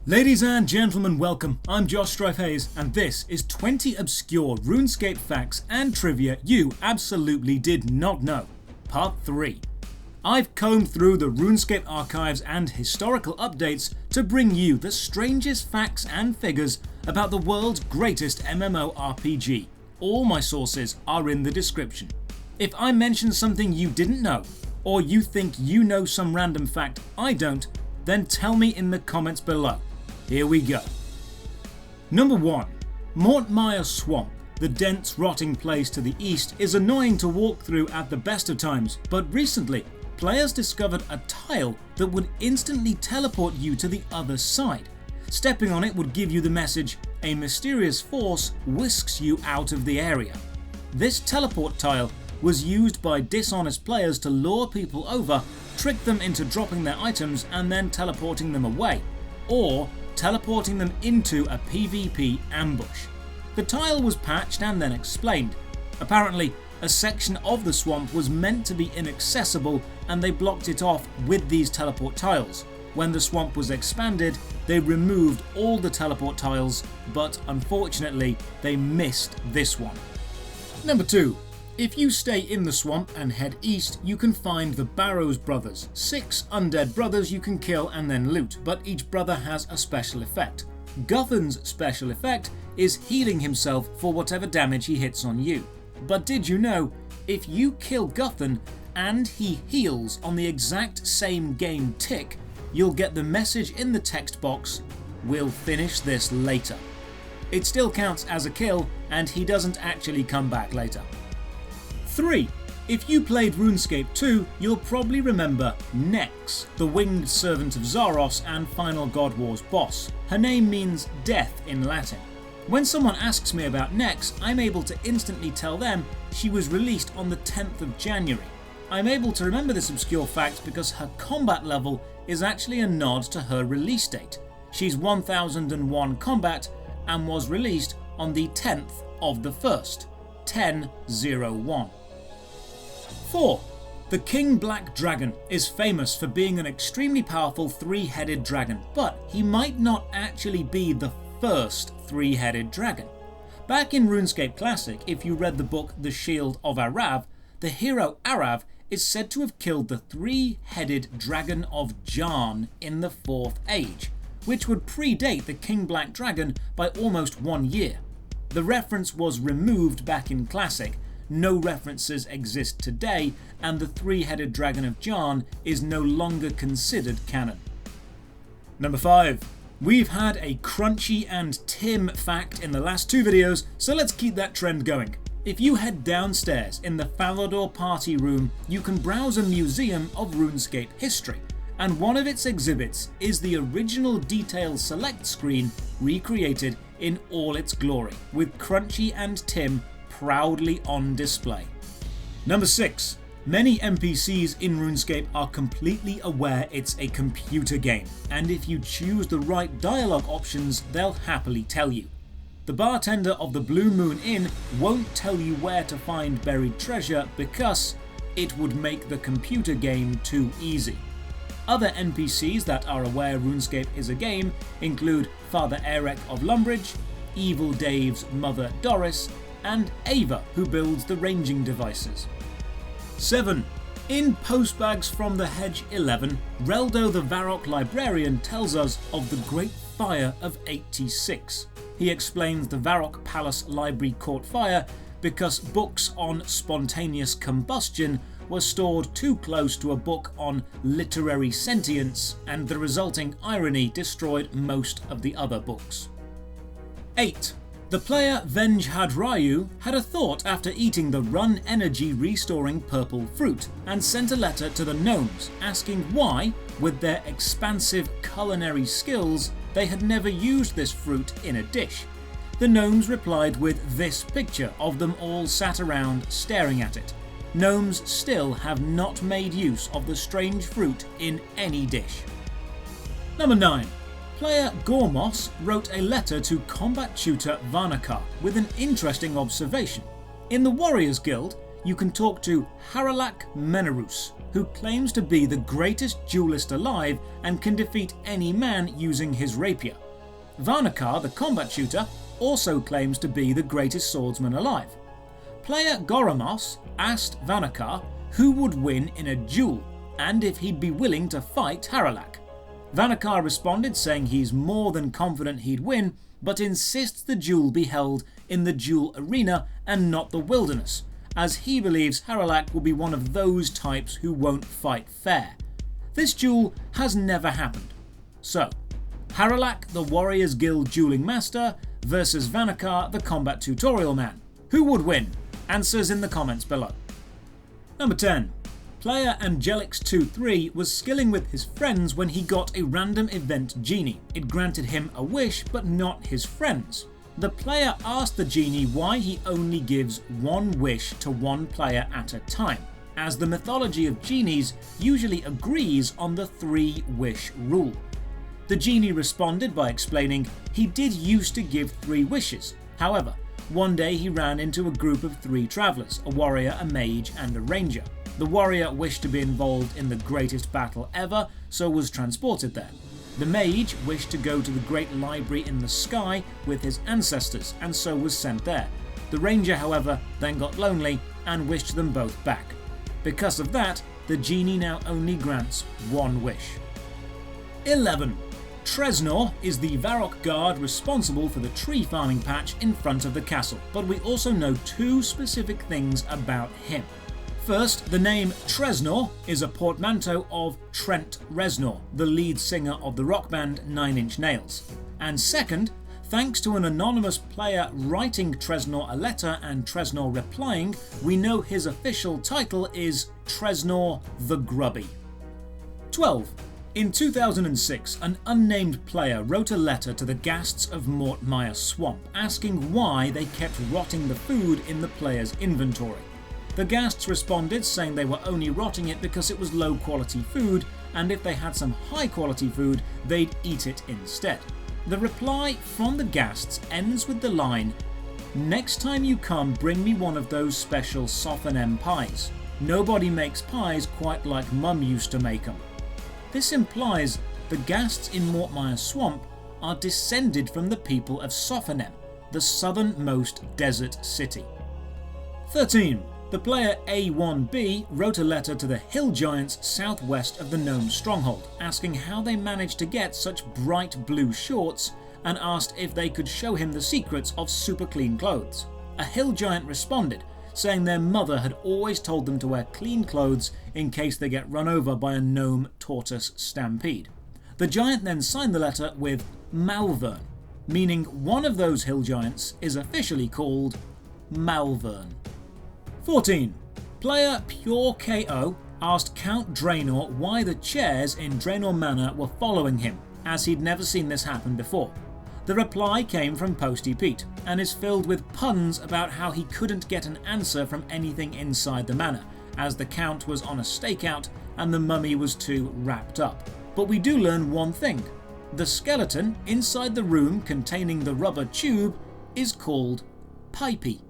Ladies and gentlemen, welcome. I'm Josh Strife Hayes, and this is 20 obscure RuneScape facts and trivia you absolutely did not know. Part 3. I've combed through the RuneScape archives and historical updates to bring you the strangest facts and figures about the world's greatest MMORPG. All my sources are in the description. If I mention something you didn't know, or you think you know some random fact I don't, then tell me in the comments below. Here we go. Number 1. Mortmire Swamp. The dense, rotting place to the east is annoying to walk through at the best of times, but recently, players discovered a tile that would instantly teleport you to the other side. Stepping on it would give you the message, "A mysterious force whisks you out of the area." This teleport tile was used by dishonest players to lure people over, trick them into dropping their items and then teleporting them away, or teleporting them into a PvP ambush. The tile was patched and then explained. Apparently, a section of the swamp was meant to be inaccessible and they blocked it off with these teleport tiles. When the swamp was expanded, they removed all the teleport tiles, but unfortunately, they missed this one. Number 2. If you stay in the swamp and head east, you can find the Barrows brothers, 6 undead brothers you can kill and then loot, but each brother has a special effect. GUTHAN's special effect is healing himself for whatever damage he hits on you. But did you know, if you kill GUTHAN and he heals on the exact same game tick, you'll get the message in the text box, "We'll finish this later." It still counts as a kill and he doesn't actually come back later. 3. If you played RuneScape 2, you'll probably remember Nyx, the winged servant of Zaros and Final God War's boss. Her name means death in Latin. When someone asks me about Nyx, I'm able to instantly tell them she was released on the 10th of January. I'm able to remember this obscure fact because her combat level is actually a nod to her release date. She's 1001 combat and was released on the 10th of the 1st, 1001. 4. The King Black Dragon is famous for being an extremely powerful 3-headed dragon, but he might not actually be the first 3-headed dragon. Back in RuneScape Classic, if you read the book The Shield of Arav, the hero Arav is said to have killed the 3-headed dragon of JARN in the 4th Age, which would predate the King Black Dragon by almost 1 year. The reference was removed back in Classic. No references exist today, and the 3-headed dragon of JARN is no longer considered canon. Number 5. We've had a Crunchy and Tim fact in the last 2 videos, so let's keep that trend going. If you head downstairs in the FALADOR party room, you can browse a museum of RuneScape history, and one of its exhibits is the original detail select screen recreated in all its glory, with Crunchy and Tim proudly on display. Number 6. Many NPCs in RuneScape are completely aware it's a computer game, and if you choose the right dialogue options, they'll happily tell you. The bartender of the Blue Moon Inn won't tell you where to find buried treasure because it would make the computer game too easy. Other NPCs that are aware RuneScape is a game include Father Eric of Lumbridge, Evil Dave's mother Doris, and Ava, who builds the ranging devices. 7. In Postbags from the Hedge 11, Reldo the VARROCK librarian tells us of the Great Fire of 86. He explains the VARROCK Palace Library caught fire because books on spontaneous combustion were stored too close to a book on literary sentience, and the resulting irony destroyed most of the other books. 8. The player Venjhadrayu had a thought after eating the Run Energy restoring purple fruit and sent a letter to the gnomes asking why, with their expansive culinary skills, they had never used this fruit in a dish. The gnomes replied with this picture of them all sat around staring at it. Gnomes still have not made use of the strange fruit in any dish. Number 9. Player Gormos wrote a letter to combat tutor VANNAKA with an interesting observation. In the Warriors Guild, you can talk to HARRALLAK MENAROUS, who claims to be the greatest duelist alive and can defeat any man using his rapier. VANNAKA, the combat shooter, also claims to be the greatest swordsman alive. Player Goramos asked VANNAKA who would win in a duel and if he'd be willing to fight HARRALLAK. VANNAKA responded saying he's more than confident he'd win, but insists the duel be held in the duel arena and not the wilderness, as he believes HARRALLAK will be one of those types who won't fight fair. This duel has never happened. So, HARRALLAK, the Warriors Guild dueling master, versus VANNAKA, the combat tutorial man. Who would win? Answers in the comments below. Number 10. Player Angelix23 was skilling with his friends when he got a random event genie. It granted him a wish but not his friends. The player asked the genie why he only gives one wish to one player at a time, as the mythology of genies usually agrees on the 3-wish rule. The genie responded by explaining he did used to give 3 wishes. However, one day he ran into a group of 3 travellers, a warrior, a mage and a ranger. The warrior wished to be involved in the greatest battle ever, so was transported there. The mage wished to go to the great library in the sky with his ancestors, and so was sent there. The ranger, however, then got lonely and wished them both back. Because of that, the genie now only grants 1 wish. 11. TREZNOR is the VARROCK guard responsible for the tree farming patch in front of the castle, but we also know 2 specific things about him. First, the name TREZNOR is a portmanteau of Trent Reznor, the lead singer of the rock band 9 Inch Nails. And second, thanks to an anonymous player writing TREZNOR a letter and TREZNOR replying, we know his official title is TREZNOR the Grubby. 12. In 2006, an unnamed player wrote a letter to the GHASTS of MORT Swamp asking why they kept rotting the food in the player's inventory. The GHASTS responded saying they were only rotting it because it was low quality food, and if they had some high quality food, they'd eat it instead. The reply from the GHASTS ends with the line, "Next time you come, bring me one of those special SOPHANEM pies. Nobody makes pies quite like Mum used to make them." This implies the GHASTS in Mort Swamp are descended from the people of SOPHANEM, the southernmost desert city. 13. The player A1B wrote a letter to the hill giants southwest of the Gnome stronghold, asking how they managed to get such bright blue shorts and asked if they could show him the secrets of super clean clothes. A hill giant responded, saying their mother had always told them to wear clean clothes in case they get run over by a gnome tortoise stampede. The giant then signed the letter with MALVERN, meaning one of those hill giants is officially called MALVERN. 14. Player Pure KO asked Count DRAYNOR why the chairs in DRAYNOR Manor were following him, as he'd never seen this happen before. The reply came from Posty Pete and is filled with puns about how he couldn't get an answer from anything inside the manor, as the Count was on a stakeout and the mummy was too wrapped up. But we do learn one thing. The skeleton inside the room containing the rubber tube is called PIPEY.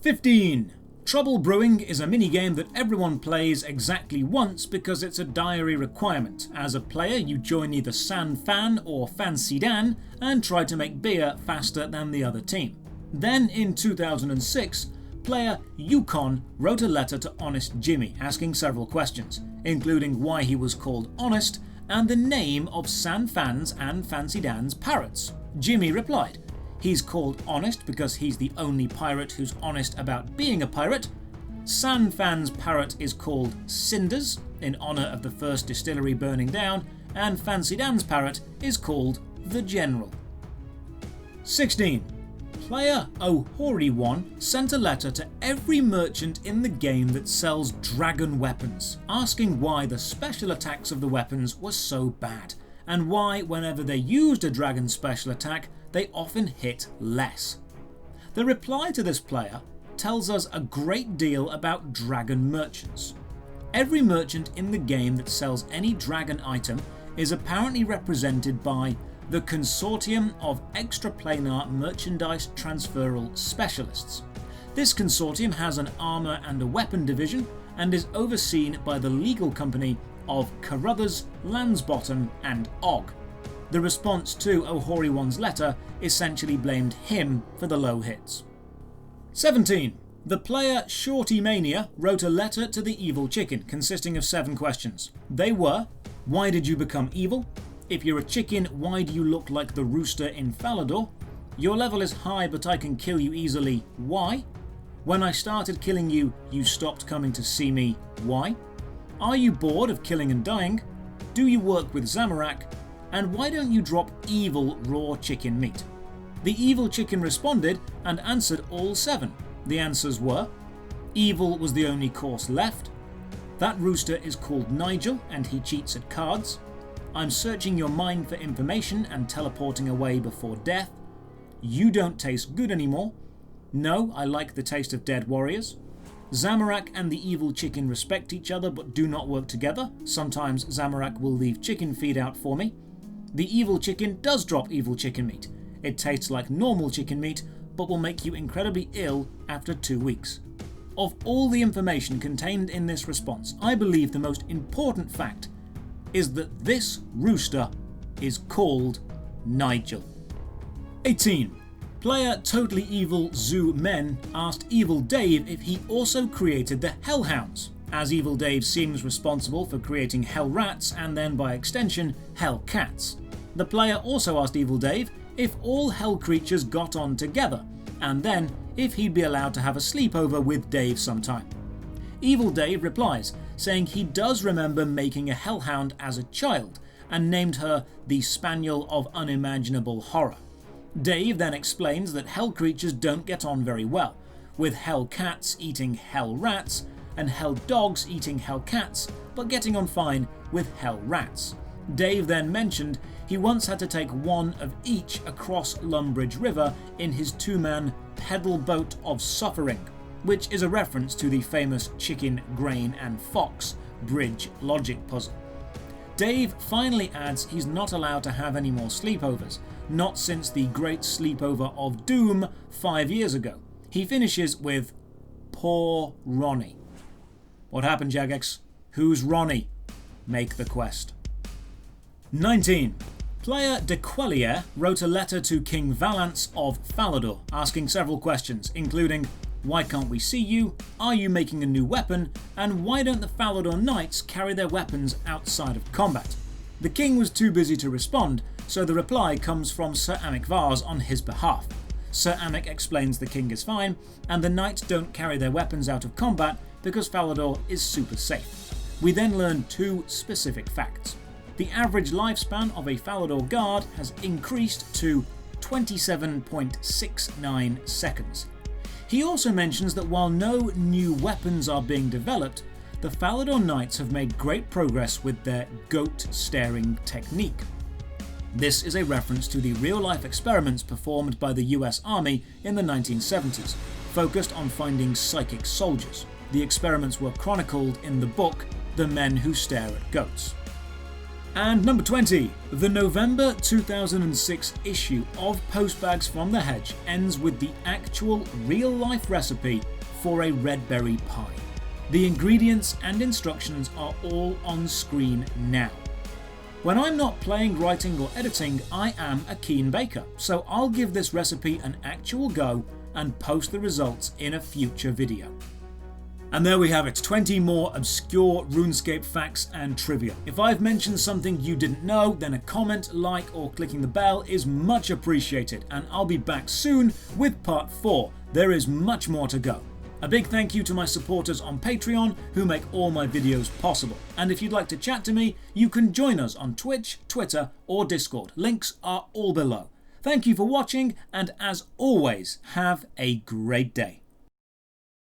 15. Trouble Brewing is a minigame that everyone plays exactly once because it's a diary requirement. As a player, you join either San Fan or Fancy Dan and try to make beer faster than the other team. Then in 2006, player Yukon wrote a letter to Honest Jimmy asking several questions, including why he was called Honest and the name of San Fan's and Fancy Dan's parrots. Jimmy replied, he's called Honest because he's the only pirate who's honest about being a pirate. San Fan's parrot is called Cinders, in honour of the first distillery burning down, and Fancy Dan's parrot is called the General. 16. Player Ohori1 sent a letter to every merchant in the game that sells dragon weapons, asking why the special attacks of the weapons were so bad, and why whenever they used a dragon special attack, they often hit less. The reply to this player tells us a great deal about dragon merchants. Every merchant in the game that sells any dragon item is apparently represented by the Consortium of EXTRA-PLANAR Merchandise Transferal Specialists. This consortium has an armour and a weapon division and is overseen by the legal company of Carruthers, Lansbottom and Ogg. The response to O'Hoary1's letter essentially blamed him for the low hits. 17. The player Shorty Mania wrote a letter to the evil chicken consisting of 7 questions. They were: why did you become evil? If you're a chicken, why do you look like the rooster in FALADOR? Your level is high but I can kill you easily. Why? When I started killing you, you stopped coming to see me. Why? Are you bored of killing and dying? Do you work with Zamorak? And why don't you drop evil raw chicken meat? The evil chicken responded and answered all 7. The answers were: evil was the only course left. That rooster is called Nigel and he cheats at cards. I'm searching your mind for information and teleporting away before death. You don't taste good anymore. No, I like the taste of dead warriors. Zamorak and the evil chicken respect each other but do not work together. Sometimes Zamorak will leave chicken feed out for me. The evil chicken does drop evil chicken meat. It tastes like normal chicken meat but will make you incredibly ill after 2 weeks. Of all the information contained in this response, I believe the most important fact is that this rooster is called Nigel. 18. Player Totally Evil Zoo Men asked Evil Dave if he also created the Hellhounds, as Evil Dave seems responsible for creating Hell Rats and then by extension Hell Cats. The player also asked Evil Dave if all hell creatures got on together, and then if he'd be allowed to have a sleepover with Dave sometime. Evil Dave replies, saying he does remember making a hellhound as a child, and named her the Spaniel of Unimaginable Horror. Dave then explains that hell creatures don't get on very well, with hell cats eating hell rats, and hell dogs eating hell cats, but getting on fine with hell rats. Dave then mentioned he once had to take one of each across Lumbridge River in his 2-man pedal boat of suffering, which is a reference to the famous chicken, grain and fox bridge logic puzzle. Dave finally adds he's not allowed to have any more sleepovers, not since the Great Sleepover of Doom 5 years ago. He finishes with, poor Ronnie. What happened, Jagex? Who's Ronnie? Make the quest. 19. Player DeQuellier wrote a letter to King Valance of FALADOR asking several questions, including: why can't we see you? Are you making a new weapon? And why don't the FALADOR Knights carry their weapons outside of combat? The king was too busy to respond, so the reply comes from Sir Amic Vars on his behalf. Sir Amic explains the king is fine, and the knights don't carry their weapons out of combat because FALADOR is super safe. We then learn 2 specific facts. The average lifespan of a FALADOR guard has increased to 27.69 seconds. He also mentions that while no new weapons are being developed, the FALADOR Knights have made great progress with their goat staring technique. This is a reference to the real-life experiments performed by the US Army in the 1970s, focused on finding psychic soldiers. The experiments were chronicled in the book The Men Who Stare at Goats. And number 20, the November 2006 issue of Postbags from the Hedge ends with the actual real-life recipe for a red berry pie. The ingredients and instructions are all on screen now. When I'm not playing, writing or editing, I am a keen baker, so I'll give this recipe an actual go and post the results in a future video. And there we have it, 20 more obscure RuneScape facts and trivia. If I've mentioned something you didn't know, then a comment, like or clicking the bell is much appreciated, and I'll be back soon with part 4. There is much more to go. A big thank you to my supporters on Patreon who make all my videos possible. And if you'd like to chat to me, you can join us on Twitch, Twitter or Discord. Links are all below. Thank you for watching, and as always, have a great day.